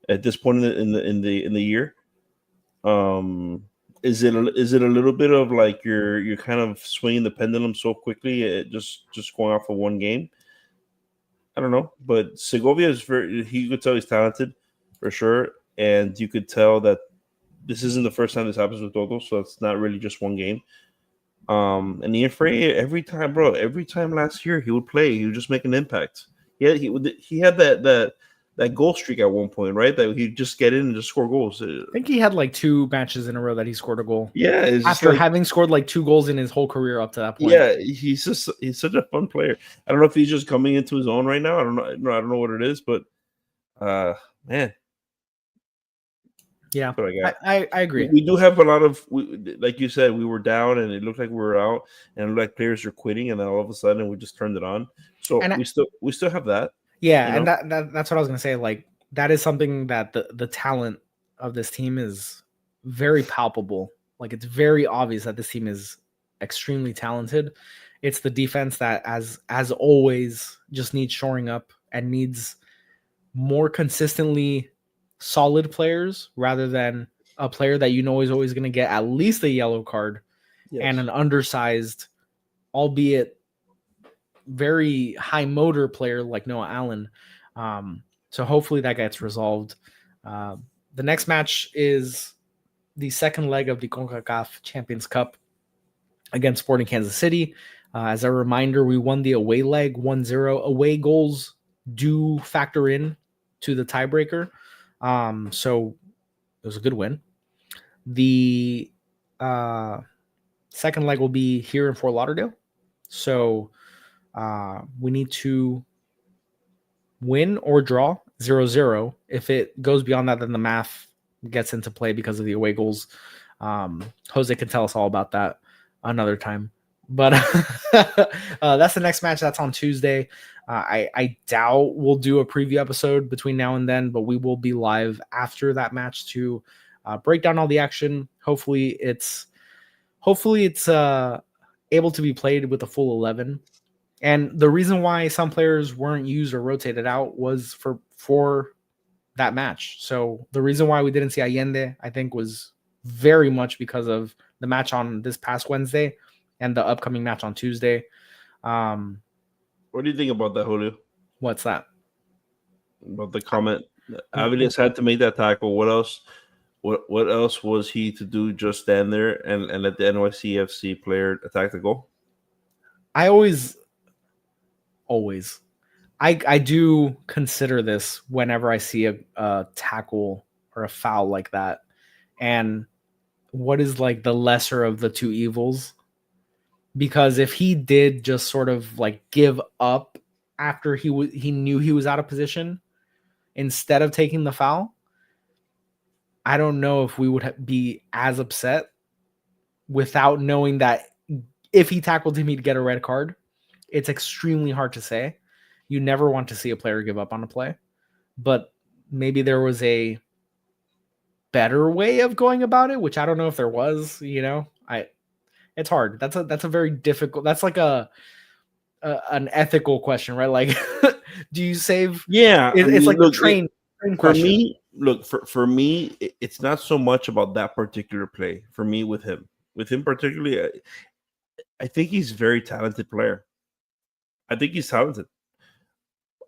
at this point in the year. Is it a little bit of like you're kind of swinging the pendulum so quickly, just going off of one game? I don't know, but Segovia is you could tell he's talented for sure, and you could tell that this isn't the first time this happens with Toto, so it's not really just one game. And Ian Frey, every time last year he would play, he would just make an impact. Yeah, he had that goal streak at one point, right? That he'd just get in and just score goals. I think he had like 2 matches in a row that he scored a goal. Yeah, after having scored like 2 goals in his whole career up to that point. Yeah, he's such a fun player. I don't know if he's just coming into his own right now. I don't know what it is, but man. Yeah, I agree. We do have a lot of, like you said, we were down and it looked like we were out, and it looked like players were quitting, and then all of a sudden we just turned it on. So we still have that. Yeah, and that's what I was gonna say. Like that is something that the talent of this team is very palpable. Like it's very obvious that this team is extremely talented. It's the defense that, as always, just needs shoring up and needs more consistently solid players rather than a player that is always going to get at least a yellow card and an undersized, albeit very high motor player like Noah Allen. So hopefully that gets resolved. The next match is the second leg of the CONCACAF Champions Cup against Sporting Kansas City. As a reminder, we won the away leg 1-0. Away goals do factor in to the tiebreaker. So it was a good win. The second leg will be here in Fort Lauderdale. So we need to win or draw 0-0. If it goes beyond that, then the math gets into play because of the away goals. Jose can tell us all about that. another time. But that's the next match. That's on Tuesday. I doubt we'll do a preview episode between now and then, but we will be live after that match to break down all the action. Hopefully it's able to be played with a full 11. And the reason why some players weren't used or rotated out was for that match. So the reason why we didn't see Allende, I think, was very much because of the match on this past Wednesday and the upcoming match on Tuesday. What do you think about that, Julio? What's that? About the comment, Aviles had to make that tackle. What else? What else was he to do? Just stand there and let the NYCFC player attack the goal? I always, I do consider this whenever I see a tackle or a foul like that. And what is like the lesser of the two evils? Because if he did just sort of like give up after he knew he was out of position instead of taking the foul, I don't know if we would be as upset without knowing that if he tackled him, he'd get a red card. It's extremely hard to say. You never want to see a player give up on a play, but maybe there was a better way of going about it, which I don't know if there was. It's hard. That's a very difficult. That's like an ethical question, right? Like, do you save? Yeah, it's like a train question. For me, it's not so much about that particular play. For me, with him particularly, I think he's a very talented player. I think he's talented.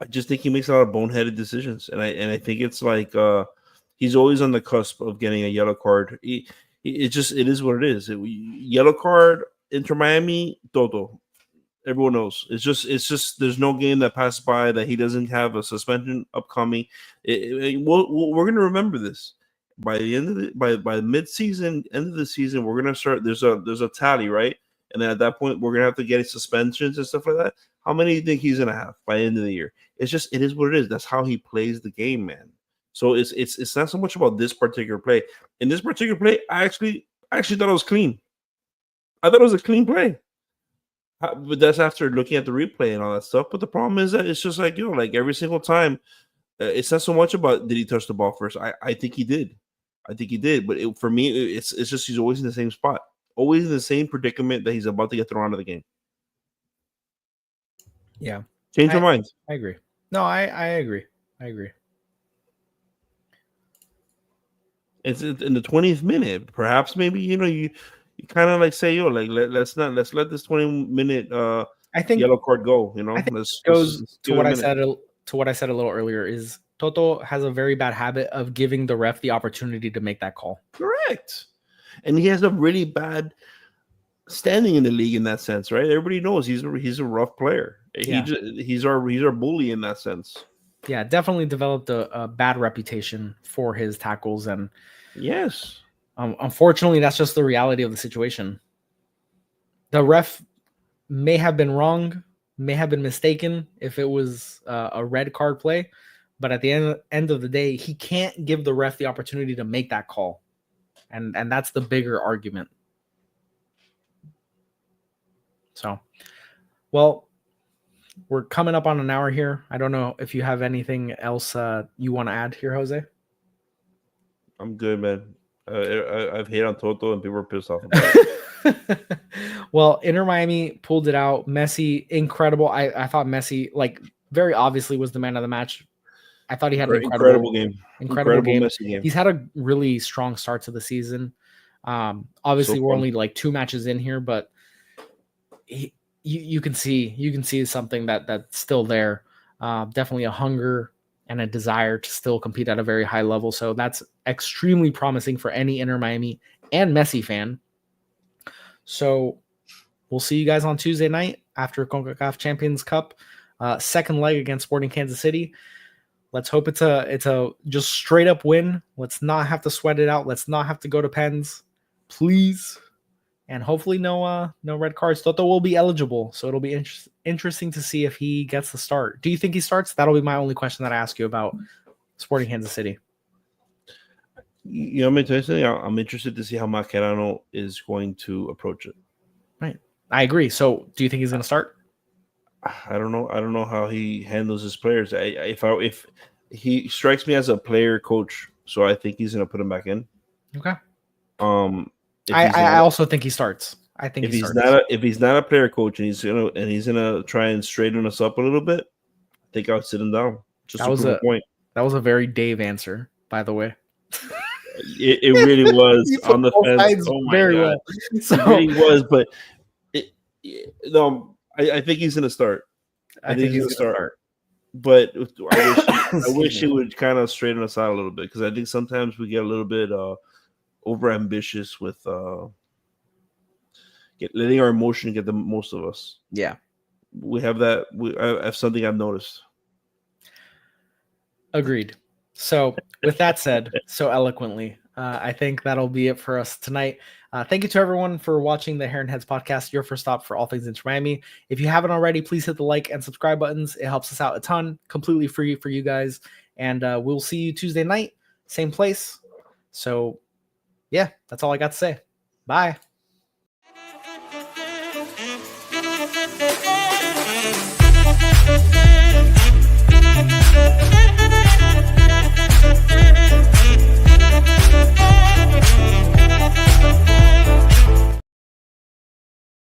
I just think he makes a lot of boneheaded decisions, and I think it's like he's always on the cusp of getting a yellow card. It is what it is. Yellow card, Inter Miami, Toto. Everyone knows. It's just there's no game that passes by that he doesn't have a suspension upcoming. We're gonna remember this by the end of by mid-season, end of the season. We're gonna start. There's a tally, right? And then at that point, we're gonna have to get suspensions and stuff like that. How many do you think he's gonna have by the end of the year? It is what it is. That's how he plays the game, man. So it's not so much about this particular play. In this particular play, I actually thought it was clean. I thought it was a clean play. But that's after looking at the replay and all that stuff. But the problem is that it's just like, like every single time, it's not so much about did he touch the ball first. I think he did. But for me, it's just he's always in the same spot, always in the same predicament that he's about to get thrown out of the game. Yeah, change your mind. I agree. No, I agree. It's in the 20th minute. Perhaps maybe you kind of like say, let's let this 20-minute I think yellow card go. I think goes to what I said a little earlier. Is Toto has a very bad habit of giving the ref the opportunity to make that call. Correct, and he has a really bad standing in the league in that sense, right? Everybody knows he's a rough player. Yeah. He's our bully in that sense. Yeah, definitely developed a bad reputation for his tackles, and yes, unfortunately, that's just the reality of the situation. The ref may have been wrong, may have been mistaken if it was a red card play, but at the end of the day, he can't give the ref the opportunity to make that call, and that's the bigger argument. So, well, we're coming up on an hour here. I don't know if you have anything else you want to add here, Jose. I'm good, man. I've hate on Toto and people are pissed off about it. Well, Inter Miami pulled it out. Messi, incredible. I thought Messi, like, very obviously was the man of the match. I thought he had an incredible game. Incredible game. Messi game. He's had a really strong start to the season. Obviously, we're only like 2 matches in here, but you can see something that's still there. Definitely a hunger and a desire to still compete at a very high level. So that's extremely promising for any Inter Miami and Messi fan. So we'll see you guys on Tuesday night after CONCACAF Champions Cup, second leg against Sporting Kansas City. Let's hope it's a just straight up win. Let's not have to sweat it out. Let's not have to go to pens, please. And hopefully no red cards. Toto will be eligible, so it'll be interesting to see if he gets the start. Do you think he starts? That'll be my only question that I ask you about Sporting Kansas City. I'm interested to see how Mascherano is going to approach it. I agree. So, do you think he's going to start? I don't know. I don't know how he handles his players. If he strikes me as a player coach, so I think he's going to put him back in. Okay. If I also think he starts. I think if he's not a player coach and he's gonna try and straighten us up a little bit, I think I'll sit him down just to prove a point. That was a very Dave answer, by the way. It really was on the fence. Oh my very God. well. So, it really was, but I think he's gonna start. I think he's gonna start. But I wish he would kind of straighten us out a little bit, because I think sometimes we get a little bit over ambitious with letting our emotion get the most of us. Yeah, we have that. I have something I've noticed. Agreed. So, with that said, so eloquently, I think that'll be it for us tonight. Thank you to everyone for watching the Heron Heads podcast, your first stop for all things Inter Miami. If you haven't already, please hit the like and subscribe buttons. It helps us out a ton, completely free for you guys. And we'll see you Tuesday night, same place. So, yeah, that's all I got to say. Bye.